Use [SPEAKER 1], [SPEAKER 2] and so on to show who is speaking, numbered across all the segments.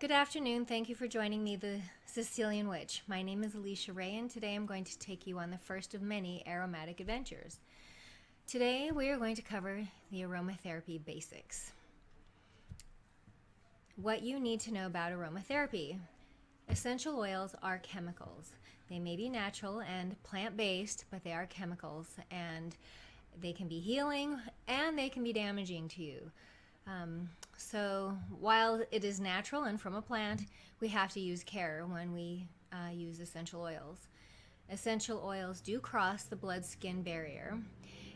[SPEAKER 1] Good afternoon. Thank you for joining me, the Sicilian Witch. My name is Alicia Ray, and today I'm going to take you on the first of many aromatic adventures. Today we are going to cover the aromatherapy basics. What you need to know about aromatherapy. Essential oils are chemicals. They may be natural and plant-based, but they are chemicals, and they can be healing and they can be damaging to you. So while it is natural and from a plant, we have to use care when we use essential oils. Essential oils do cross the blood-skin barrier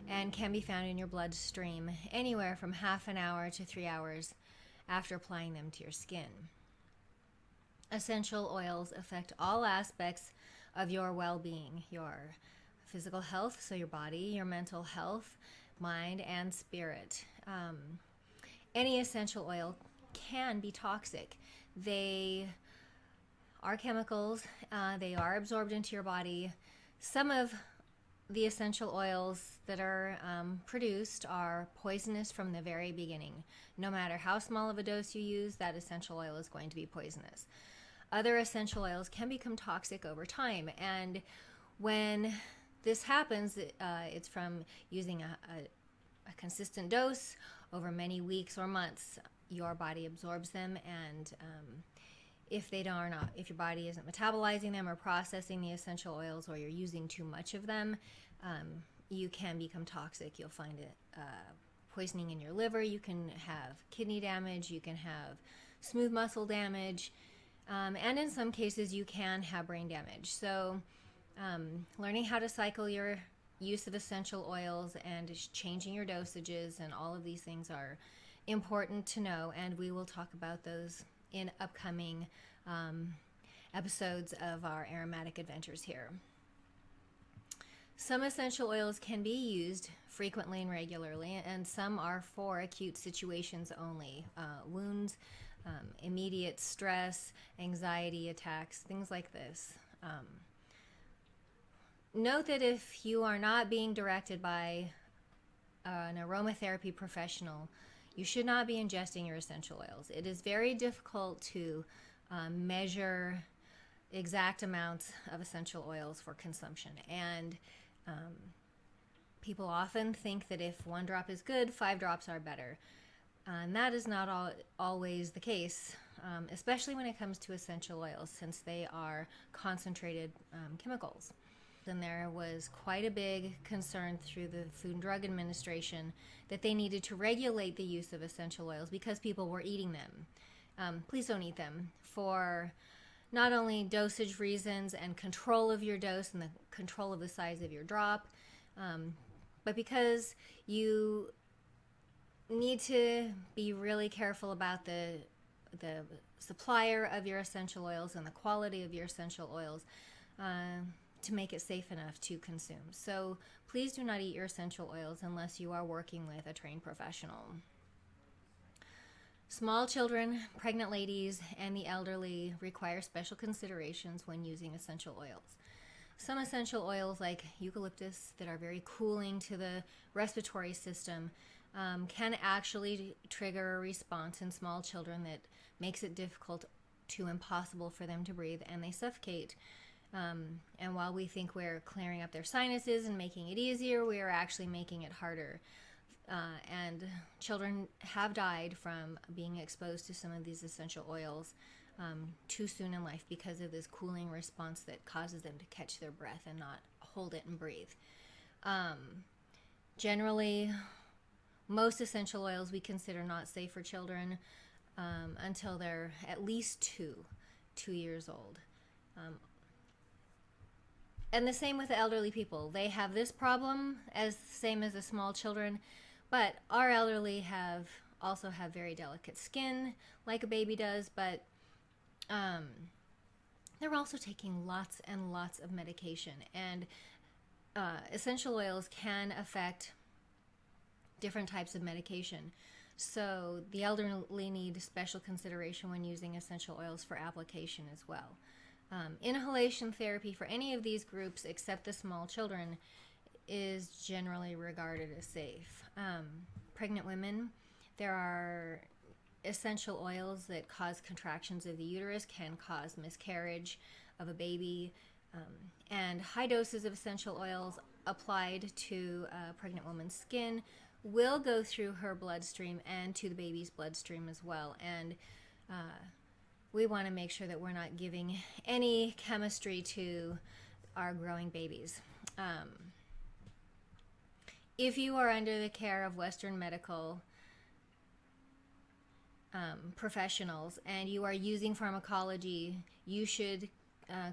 [SPEAKER 1] and can be found in your bloodstream anywhere from half an hour to 3 hours after applying them to your skin. Essential oils affect all aspects of your well-being, your physical health, so your body, your mental health, mind, and spirit. Any essential oil can be toxic. They are chemicals. They are absorbed into your body. Some of the essential oils that are produced are poisonous from the very beginning. No matter how small of a dose you use, that essential oil is going to be poisonous. Other essential oils can become toxic over time, and when this happens, it's from using a consistent dose over many weeks or months. Your body absorbs them, and if your body isn't metabolizing them or processing the essential oils, or you're using too much of them, you can become toxic. You'll find it poisoning in your liver. You can have kidney damage. You can have smooth muscle damage, and in some cases you can have brain damage. So learning how to cycle your use of essential oils and changing your dosages and all of these things are important to know, and we will talk about those in upcoming episodes of our Aromatic Adventures here. Some essential oils can be used frequently and regularly, and some are for acute situations only. Wounds, immediate stress, anxiety attacks, things like this. Note that if you are not being directed by an aromatherapy professional, you should not be ingesting your essential oils. It is very difficult to measure exact amounts of essential oils for consumption, and people often think that if 1 drop is good, 5 drops are better. And that is not always the case, especially when it comes to essential oils, since they are concentrated chemicals. And there was quite a big concern through the Food and Drug Administration that they needed to regulate the use of essential oils because people were eating them. Please don't eat them, for not only dosage reasons and control of your dose and the control of the size of your drop, but because you need to be really careful about the supplier of your essential oils and the quality of your essential oils to make it safe enough to consume. So please do not eat your essential oils unless you are working with a trained professional. Small children, pregnant ladies, and the elderly require special considerations when using essential oils. Some essential oils, like eucalyptus, that are very cooling to the respiratory system, can actually trigger a response in small children that makes it difficult to impossible for them to breathe, and they suffocate. And while we think we're clearing up their sinuses and making it easier, we are actually making it harder. And children have died from being exposed to some of these essential oils too soon in life because of this cooling response that causes them to catch their breath and not hold it and breathe. Generally, most essential oils we consider not safe for children until they're at least 2 years old. And the same with the elderly people. They have this problem as same as the small children, but our elderly also have very delicate skin like a baby does, but they're also taking lots and lots of medication, and essential oils can affect different types of medication. So the elderly need special consideration when using essential oils for application as well. Inhalation therapy for any of these groups except the small children is generally regarded as safe. Pregnant women, there are essential oils that cause contractions of the uterus can cause miscarriage of a baby. And high doses of essential oils applied to a pregnant woman's skin will go through her bloodstream and to the baby's bloodstream as well. And we want to make sure that we're not giving any chemistry to our growing babies. If you are under the care of Western medical professionals and you are using pharmacology, you should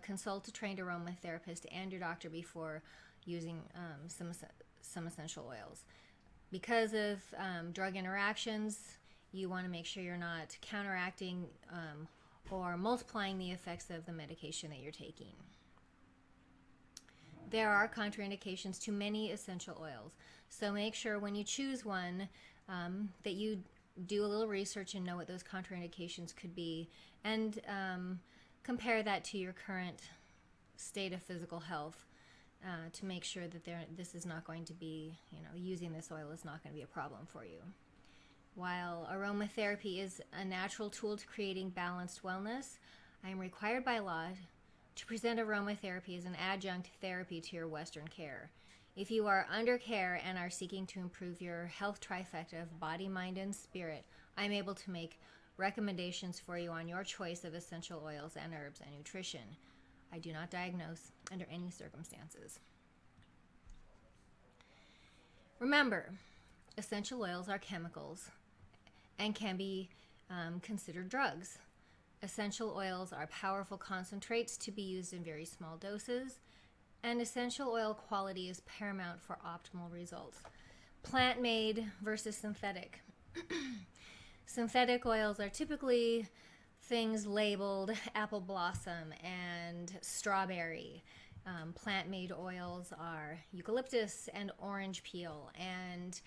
[SPEAKER 1] consult a trained aromatherapist and your doctor before using some essential oils. Because of drug interactions, you want to make sure you're not counteracting or multiplying the effects of the medication that you're taking. There are contraindications to many essential oils, so make sure when you choose one that you do a little research and know what those contraindications could be, and compare that to your current state of physical health to make sure that this is not going to be, using this oil is not going to be a problem for you. While aromatherapy is a natural tool to creating balanced wellness, I am required by law to present aromatherapy as an adjunct therapy to your Western care. If you are under care and are seeking to improve your health trifecta of body, mind, and spirit, I am able to make recommendations for you on your choice of essential oils and herbs and nutrition. I do not diagnose under any circumstances. Remember, essential oils are chemicals and can be considered drugs. Essential oils are powerful concentrates to be used in very small doses, and essential oil quality is paramount for optimal results. Plant-made versus synthetic. Synthetic oils are typically things labeled apple blossom and strawberry. Plant-made oils are eucalyptus and orange peel and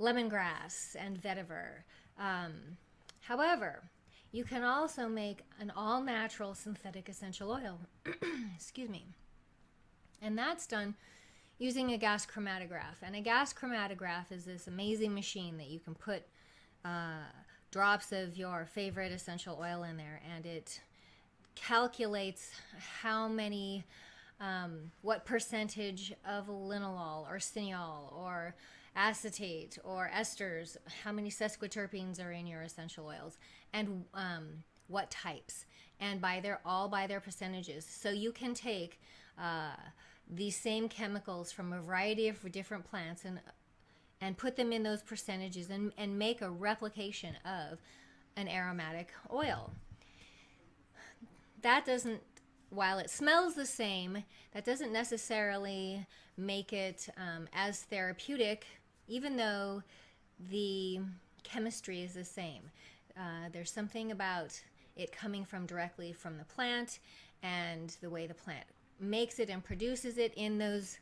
[SPEAKER 1] lemongrass and vetiver. However, you can also make an all-natural synthetic essential oil. Excuse me. And that's done using a gas chromatograph. And a gas chromatograph is this amazing machine that you can put drops of your favorite essential oil in there, and it calculates how many, what percentage of linalool or cineol or acetate or esters, how many sesquiterpenes are in your essential oils, and what types, and all by their percentages. So you can take these same chemicals from a variety of different plants and put them in those percentages and make a replication of an aromatic oil. That doesn't, while it smells the same, that doesn't necessarily make it as therapeutic, even though the chemistry is the same. There's something about it coming directly from the plant and the way the plant makes it and produces it in those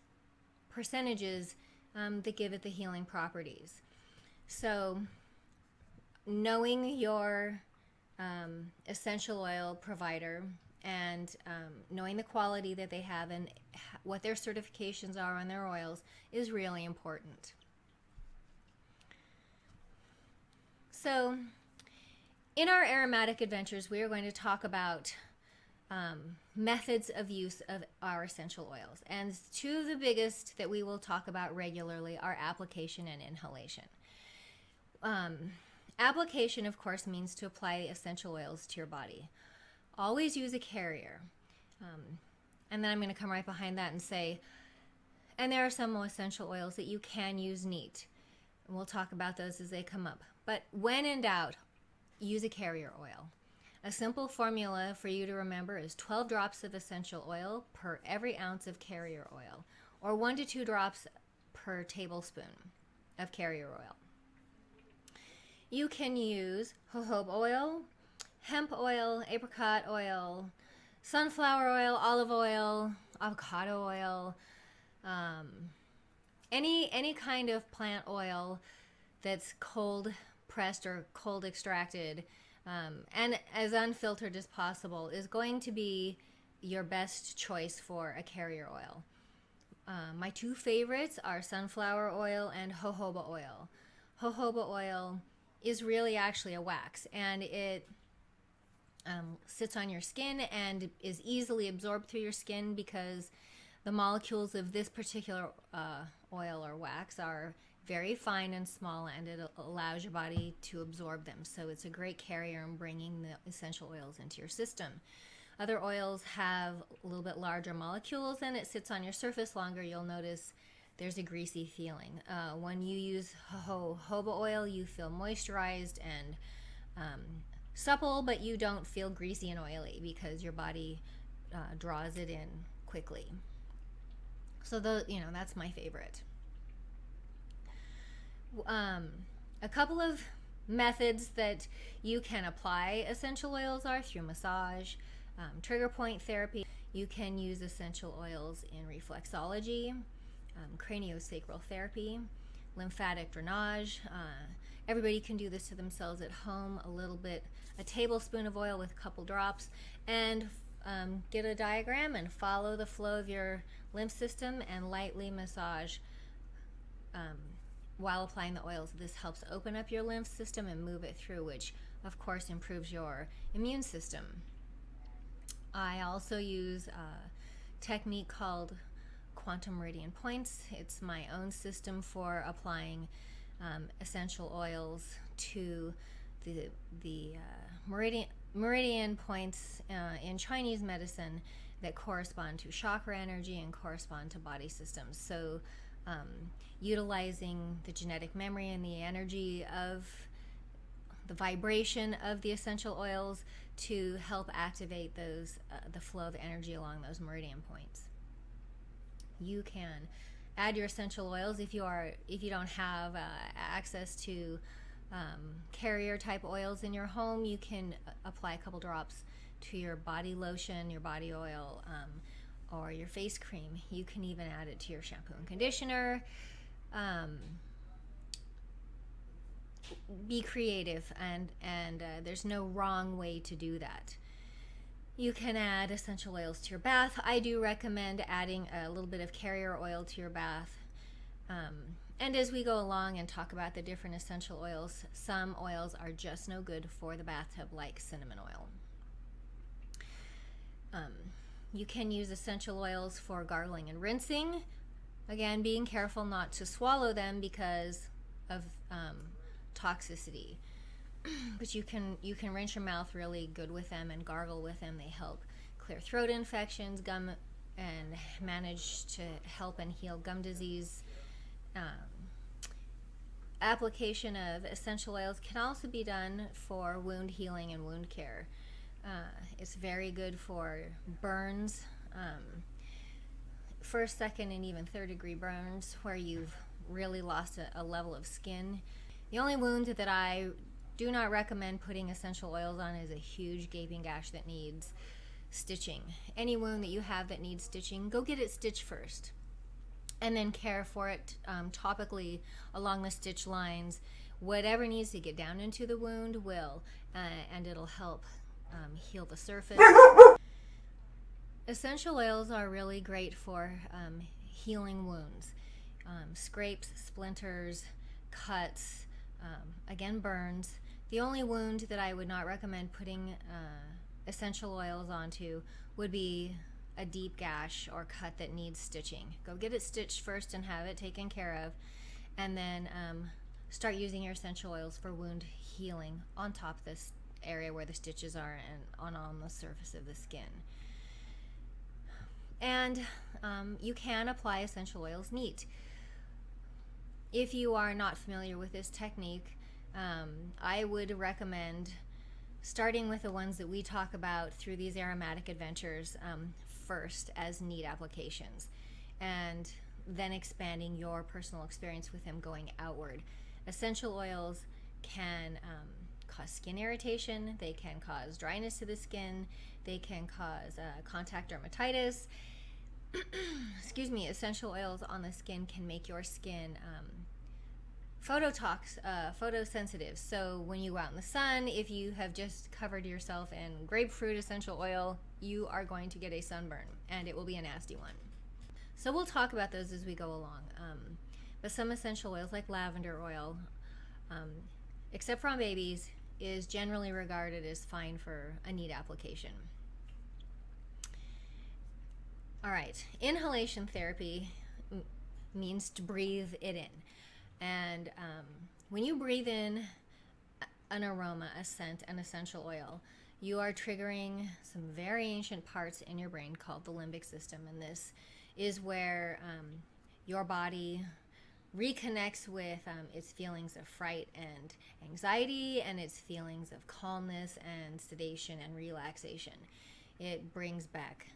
[SPEAKER 1] percentages that give it the healing properties. So knowing your essential oil provider and knowing the quality that they have and what their certifications are on their oils is really important. So in our Aromatic Adventures, we are going to talk about methods of use of our essential oils. And two of the biggest that we will talk about regularly are application and inhalation. Application, of course, means to apply the essential oils to your body. Always use a carrier. And then I'm going to come right behind that and say, and there are some essential oils that you can use neat. And we'll talk about those as they come up. But when in doubt, use a carrier oil. A simple formula for you to remember is 12 drops of essential oil per every ounce of carrier oil, or 1 to 2 drops per tablespoon of carrier oil. You can use jojoba oil, hemp oil, apricot oil, sunflower oil, olive oil, avocado oil, any kind of plant oil that's cold pressed or cold extracted, and as unfiltered as possible is going to be your best choice for a carrier oil. My two favorites are sunflower oil and jojoba oil. Jojoba oil is really actually a wax, and it sits on your skin and is easily absorbed through your skin because the molecules of this particular oil or wax are very fine and small, and it allows your body to absorb them. So it's a great carrier in bringing the essential oils into your system. Other oils have a little bit larger molecules and it sits on your surface longer. You'll notice there's a greasy feeling. When you use jojoba oil, you feel moisturized and supple, but you don't feel greasy and oily because your body draws it in quickly. So that's my favorite. A couple of methods that you can apply essential oils are through massage, trigger point therapy. You can use essential oils in reflexology, craniosacral therapy, lymphatic drainage. Everybody can do this to themselves at home. A tablespoon of oil with a couple drops, and get a diagram and follow the flow of your lymph system and lightly massage while applying the oils. This helps open up your lymph system and move it through, which of course improves your immune system. I also use a technique called quantum meridian points. It's my own system for applying essential oils to the meridian points in Chinese medicine that correspond to chakra energy and correspond to body systems. So utilizing the genetic memory and the energy of the vibration of the essential oils to help activate the flow of energy along those meridian points. You can add your essential oils if you don't have access to carrier type oils in your home. You can apply a couple drops to your body lotion, your body oil, or your face cream. You can even add it to your shampoo and conditioner. Be creative, and there's no wrong way to do that. You can add essential oils to your bath. I do recommend adding a little bit of carrier oil to your bath. And as we go along and talk about the different essential oils, some oils are just no good for the bathtub, like cinnamon oil. You can use essential oils for gargling and rinsing. Again, being careful not to swallow them because of toxicity. But you can rinse your mouth really good with them and gargle with them. They help clear throat infections, gum, and manage to help and heal gum disease. Application of essential oils can also be done for wound healing and wound care. It's very good for burns, first, second, and even third degree burns where you've really lost a level of skin. The only wound that I do not recommend putting essential oils on is a huge gaping gash that needs stitching. Any wound that you have that needs stitching, go get it stitched first, and then care for it topically along the stitch lines. Whatever needs to get down into the wound will, and it'll help heal the surface. Essential oils are really great for healing wounds, scrapes, splinters, cuts, again, burns. The only wound that I would not recommend putting essential oils onto would be a deep gash or cut that needs stitching. Go get it stitched first and have it taken care of, and then start using your essential oils for wound healing on top of this area where the stitches are and on the surface of the skin. And you can apply essential oils neat. If you are not familiar with this technique, I would recommend starting with the ones that we talk about through these Aromatic Adventures first as neat applications, and then expanding your personal experience with them going outward. Essential oils can cause skin irritation, they can cause dryness to the skin, they can cause contact dermatitis. Excuse me, essential oils on the skin can make your skin photosensitive. So when you go out in the sun, if you have just covered yourself in grapefruit essential oil, you are going to get a sunburn, and it will be a nasty one. So we'll talk about those as we go along. But some essential oils like lavender oil, except for on babies, is generally regarded as fine for a neat application. All right, inhalation therapy means to breathe it in. And when you breathe in an aroma, a scent, an essential oil, you are triggering some very ancient parts in your brain called the limbic system. And this is where your body reconnects with its feelings of fright and anxiety, and its feelings of calmness and sedation and relaxation. It brings back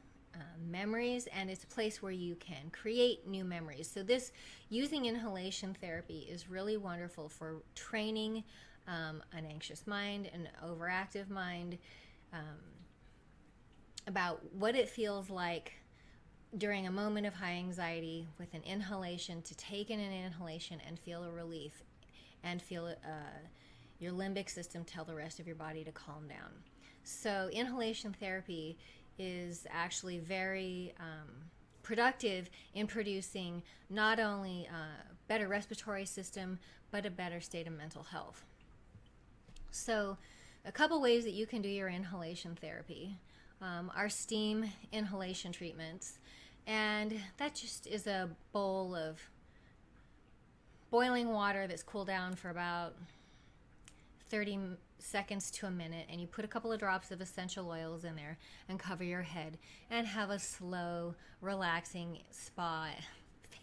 [SPEAKER 1] memories, and it's a place where you can create new memories. So this using inhalation therapy is really wonderful for training an anxious mind, an overactive mind, about what it feels like during a moment of high anxiety with an inhalation, to take in an inhalation and feel a relief, and feel your limbic system tell the rest of your body to calm down. So inhalation therapy is actually very productive in producing not only a better respiratory system, but a better state of mental health. So a couple ways that you can do your inhalation therapy are steam inhalation treatments. And that just is a bowl of boiling water that's cooled down for about 30 seconds to a minute, and you put a couple of drops of essential oils in there and cover your head and have a slow, relaxing spa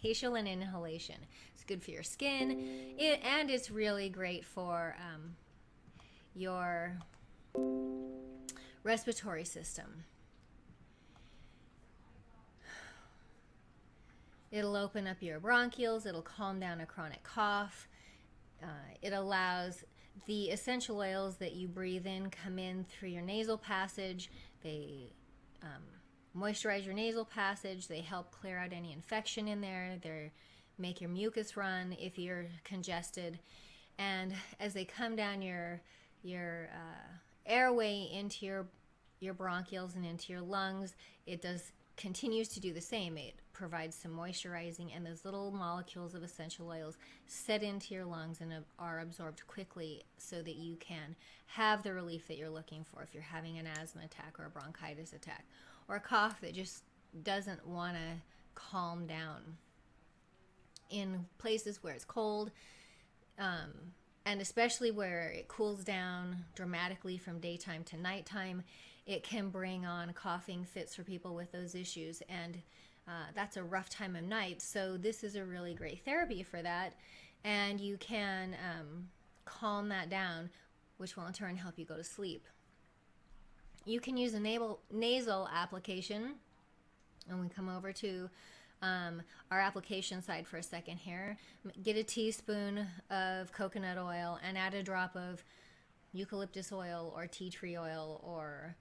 [SPEAKER 1] facial and inhalation. It's good for your skin, and it's really great for your respiratory system. It'll open up your bronchioles, it'll calm down a chronic cough. It allows the essential oils that you breathe in come in through your nasal passage. They moisturize your nasal passage. They help clear out any infection in there. They make your mucus run if you're congested. And as they come down your airway into your bronchioles and into your lungs, it continues to do the same. It provides some moisturizing, and those little molecules of essential oils set into your lungs and are absorbed quickly so that you can have the relief that you're looking for if you're having an asthma attack or a bronchitis attack or a cough that just doesn't want to calm down. In places where it's cold, and especially where it cools down dramatically from daytime to nighttime, it can bring on coughing fits for people with those issues, and that's a rough time of night. So this is a really great therapy for that, and you can calm that down, which will in turn help you go to sleep. You can use a nasal application, and we come over to our application side for a second here. Get a teaspoon of coconut oil and add a drop of eucalyptus oil or tea tree oil or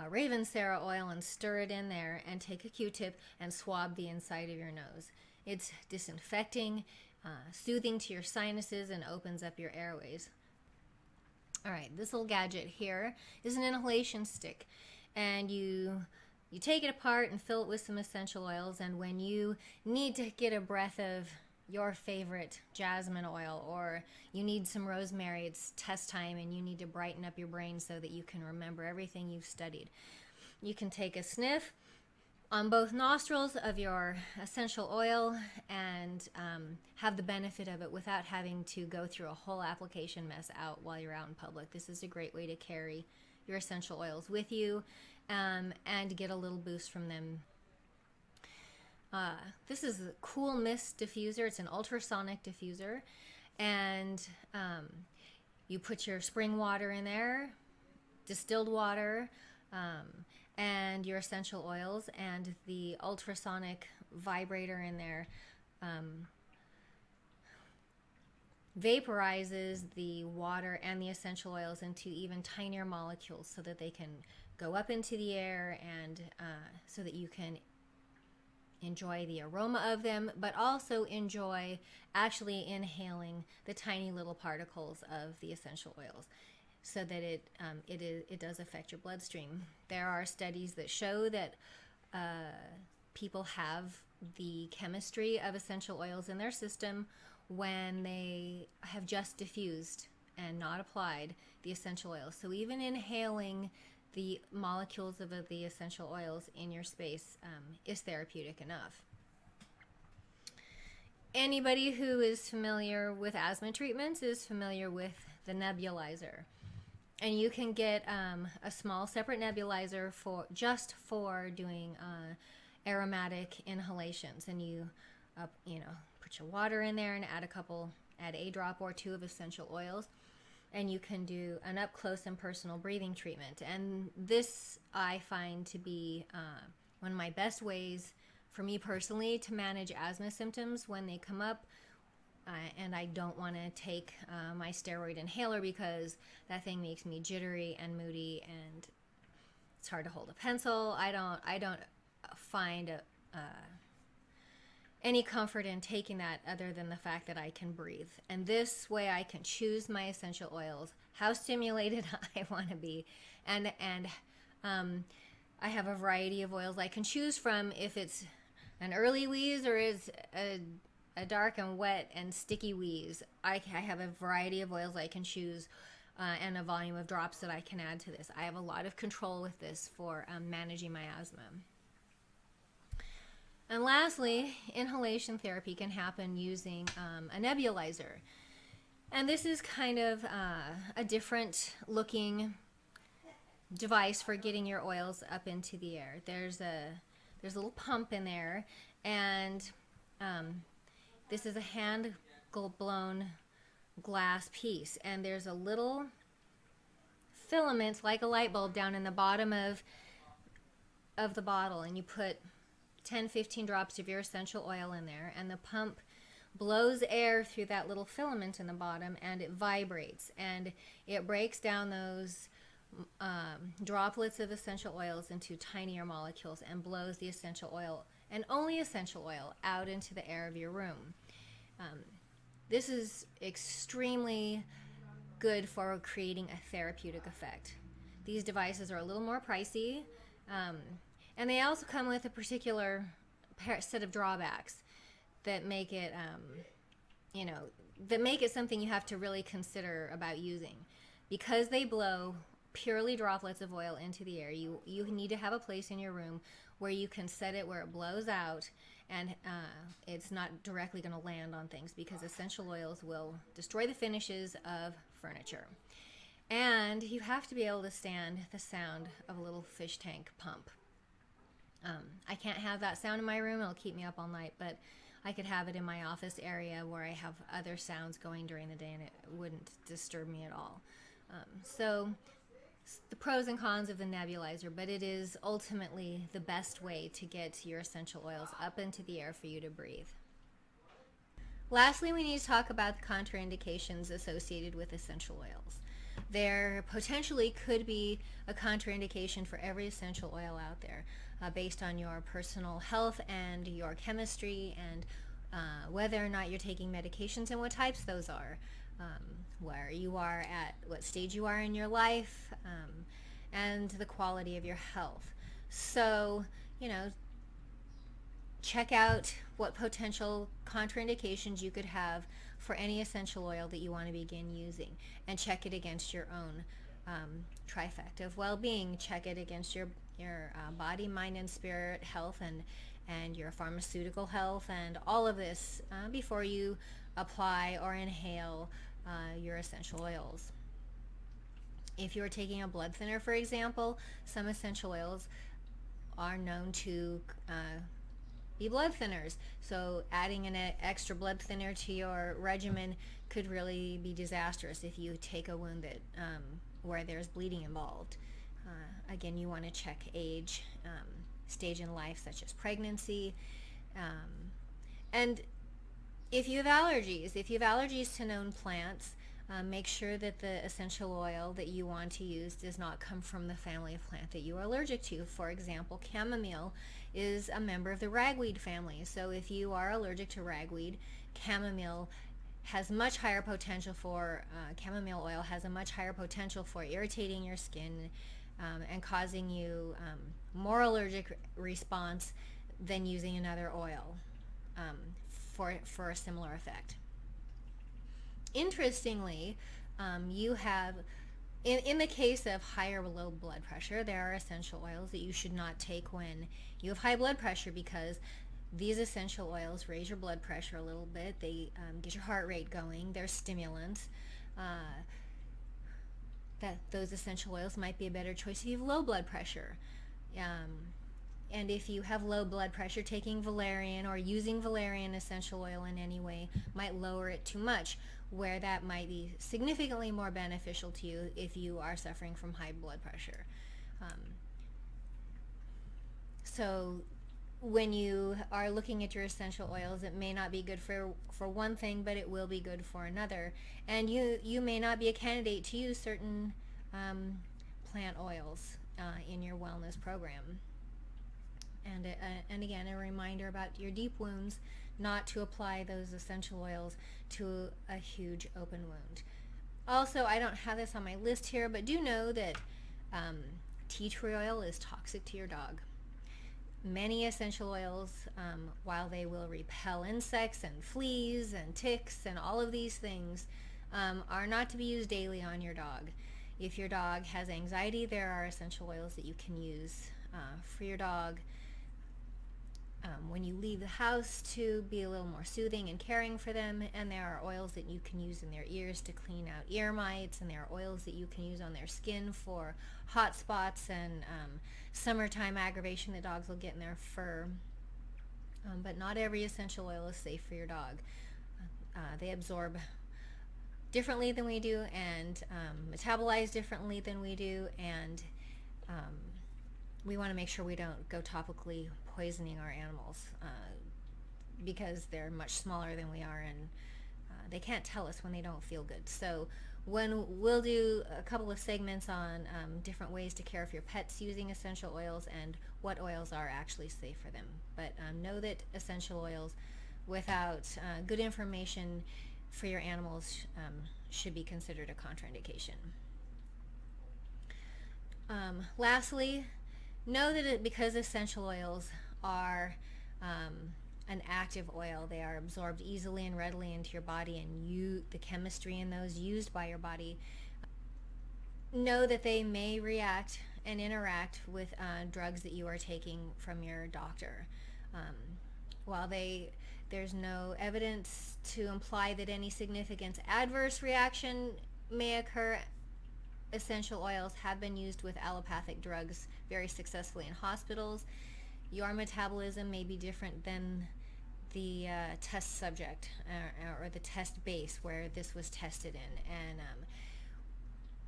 [SPEAKER 1] Raven Sarah oil and stir it in there, and take a Q-tip and swab the inside of your nose. It's disinfecting, soothing to your sinuses, and opens up your airways. All right, this little gadget here is an inhalation stick, and you take it apart and fill it with some essential oils, and when you need to get a breath of your favorite jasmine oil, or you need some rosemary, it's test time and you need to brighten up your brain so that you can remember everything you've studied, you can take a sniff on both nostrils of your essential oil and have the benefit of it without having to go through a whole application mess out while you're out in public. This is a great way to carry your essential oils with you and get a little boost from them. This is a cool mist diffuser. It's an ultrasonic diffuser, and you put your spring water in there, distilled water, and your essential oils, and the ultrasonic vibrator in there vaporizes the water and the essential oils into even tinier molecules so that they can go up into the air, and so that you can enjoy the aroma of them, but also enjoy actually inhaling the tiny little particles of the essential oils, so that it does affect your bloodstream. There are studies that show that people have the chemistry of essential oils in their system when they have just diffused and not applied the essential oils. So even inhaling the molecules of the essential oils in your space is therapeutic enough. Anybody who is familiar with asthma treatments is familiar with the nebulizer. And you can get a small separate nebulizer for doing aromatic inhalations. And you put your water in there and add a drop or two of essential oils, and you can do an up close and personal breathing treatment. And this I find to be one of my best ways for me personally to manage asthma symptoms when they come up. And I don't want to take my steroid inhaler because that thing makes me jittery and moody, and it's hard to hold a pencil. I don't find any comfort in taking that other than the fact that I can breathe. And this way I can choose my essential oils, how stimulated I want to be, and I have a variety of oils I can choose from if it's an early wheeze or is a dark and wet and sticky wheeze. I have a variety of oils I can choose and a volume of drops that I can add to this. I have a lot of control with this for managing my asthma. And lastly, inhalation therapy can happen using a nebulizer. And this is kind of a different looking device for getting your oils up into the air. There's a little pump in there, and this is a hand blown glass piece, and there's a little filament like a light bulb down in the bottom of the bottle, and you put 10-15 drops of your essential oil in there, and the pump blows air through that little filament in the bottom, and it vibrates, and it breaks down those droplets of essential oils into tinier molecules and blows the essential oil, and only essential oil, out into the air of your room. This is extremely good for creating a therapeutic effect. These devices are a little more pricey, and they also come with a particular set of drawbacks that make it, something you have to really consider about using. Because they blow purely droplets of oil into the air, you need to have a place in your room where you can set it where it blows out, and it's not directly going to land on things, because essential oils will destroy the finishes of furniture. And you have to be able to stand the sound of a little fish tank pump. I can't have that sound in my room. It'll keep me up all night, but I could have it in my office area where I have other sounds going during the day, and it wouldn't disturb me at all. So the pros and cons of the nebulizer, but it is ultimately the best way to get your essential oils up into the air for you to breathe. Lastly, we need to talk about the contraindications associated with essential oils. There potentially could be a contraindication for every essential oil out there based on your personal health and your chemistry, and whether or not you're taking medications and what types those are, where you are at, what stage you are in your life, and the quality of your health. So, check out what potential contraindications you could have for any essential oil that you want to begin using, and check it against your own trifecta of well-being. Check it against your body, mind, and spirit health, and your pharmaceutical health, and all of this before you apply or inhale your essential oils. If you're taking a blood thinner, for example, some essential oils are known to be blood thinners. So adding an extra blood thinner to your regimen could really be disastrous if you take a wound that where there's bleeding involved. Again, you want to check age, stage in life such as pregnancy, and if you have allergies to known plants, make sure that the essential oil that you want to use does not come from the family of plant that you are allergic to. For example, chamomile is a member of the ragweed family. So if you are allergic to ragweed, chamomile has much higher potential for, chamomile oil has a much higher potential for irritating your skin and causing you more allergic response than using another oil for a similar effect. Interestingly, You have, in the case of high or low blood pressure, there are essential oils that you should not take when you have high blood pressure, because these essential oils raise your blood pressure a little bit. They get your heart rate going. They're stimulants. That those essential oils might be a better choice if you have low blood pressure. And if you have low blood pressure, taking valerian or using valerian essential oil in any way might lower it too much, where that might be significantly more beneficial to you if you are suffering from high blood pressure. So when you are looking at your essential oils, it may not be good for one thing, but it will be good for another. And you may not be a candidate to use certain plant oils in your wellness program. And again, a reminder about your deep wounds, not to apply those essential oils to a huge open wound. Also, I don't have this on my list here, but do know that tea tree oil is toxic to your dog. Many essential oils, while they will repel insects and fleas and ticks and all of these things, are not to be used daily on your dog. If your dog has anxiety, there are essential oils that you can use for your dog when you leave the house to be a little more soothing and caring for them. And there are oils that you can use in their ears to clean out ear mites, and there are oils that you can use on their skin for hot spots and summertime aggravation that dogs will get in their fur. But not every essential oil is safe for your dog. They absorb differently than we do, and metabolize differently than we do, and we want to make sure we don't go topically poisoning our animals because they're much smaller than we are, and they can't tell us when they don't feel good. So when we'll do a couple of segments on different ways to care for your pets using essential oils and what oils are actually safe for them. But know that essential oils without good information for your animals should be considered a contraindication. Lastly, know that because essential oils are an active oil, they are absorbed easily and readily into your body, and the chemistry in those used by your body, know that they may react and interact with drugs that you are taking from your doctor. While there's no evidence to imply that any significant adverse reaction may occur, essential oils have been used with allopathic drugs very successfully in hospitals. Your metabolism may be different than the test subject or the test base where this was tested in. And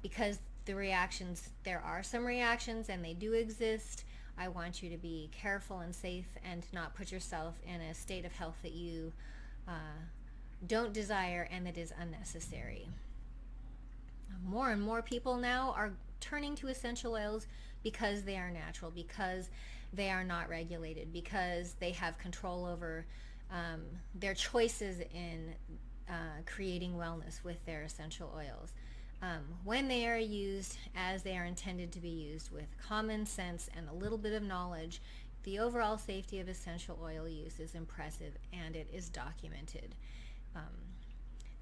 [SPEAKER 1] because there are some reactions and they do exist, I want you to be careful and safe and not put yourself in a state of health that you don't desire and that is unnecessary. More and more people now are turning to essential oils because they are natural, because they are not regulated, because they have control over their choices in creating wellness with their essential oils. When they are used as they are intended to be used, with common sense and a little bit of knowledge, the overall safety of essential oil use is impressive, and it is documented.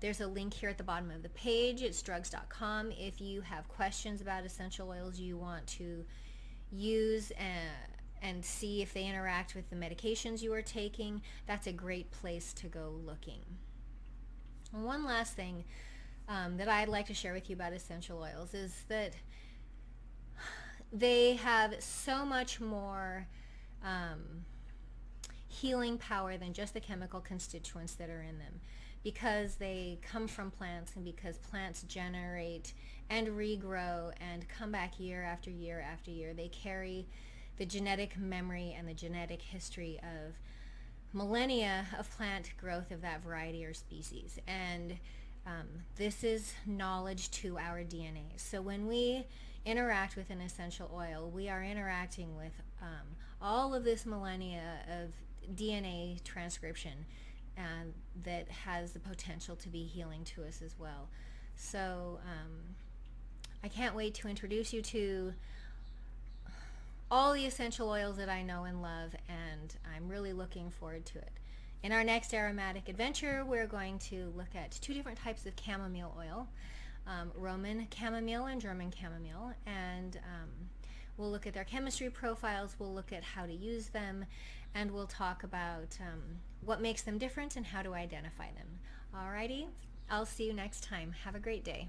[SPEAKER 1] There's a link here at the bottom of the page. It's drugs.com. If you have questions about essential oils you want to use and see if they interact with the medications you are taking, that's a great place to go looking. And one last thing that I'd like to share with you about essential oils is that they have so much more healing power than just the chemical constituents that are in them, because they come from plants, and because plants generate and regrow and come back year after year after year. They carry the genetic memory and the genetic history of millennia of plant growth of that variety or species. And this is knowledge to our DNA. So when we interact with an essential oil, we are interacting with all of this millennia of DNA transcription that has the potential to be healing to us as well. So I can't wait to introduce you to all the essential oils that I know and love, and I'm really looking forward to it. In our next Aromatic Adventure, we're going to look at 2 different types of chamomile oil. Roman chamomile and German chamomile, and we'll look at their chemistry profiles, we'll look at how to use them, and we'll talk about what makes them different and how to identify them. Alrighty, I'll see you next time. Have a great day.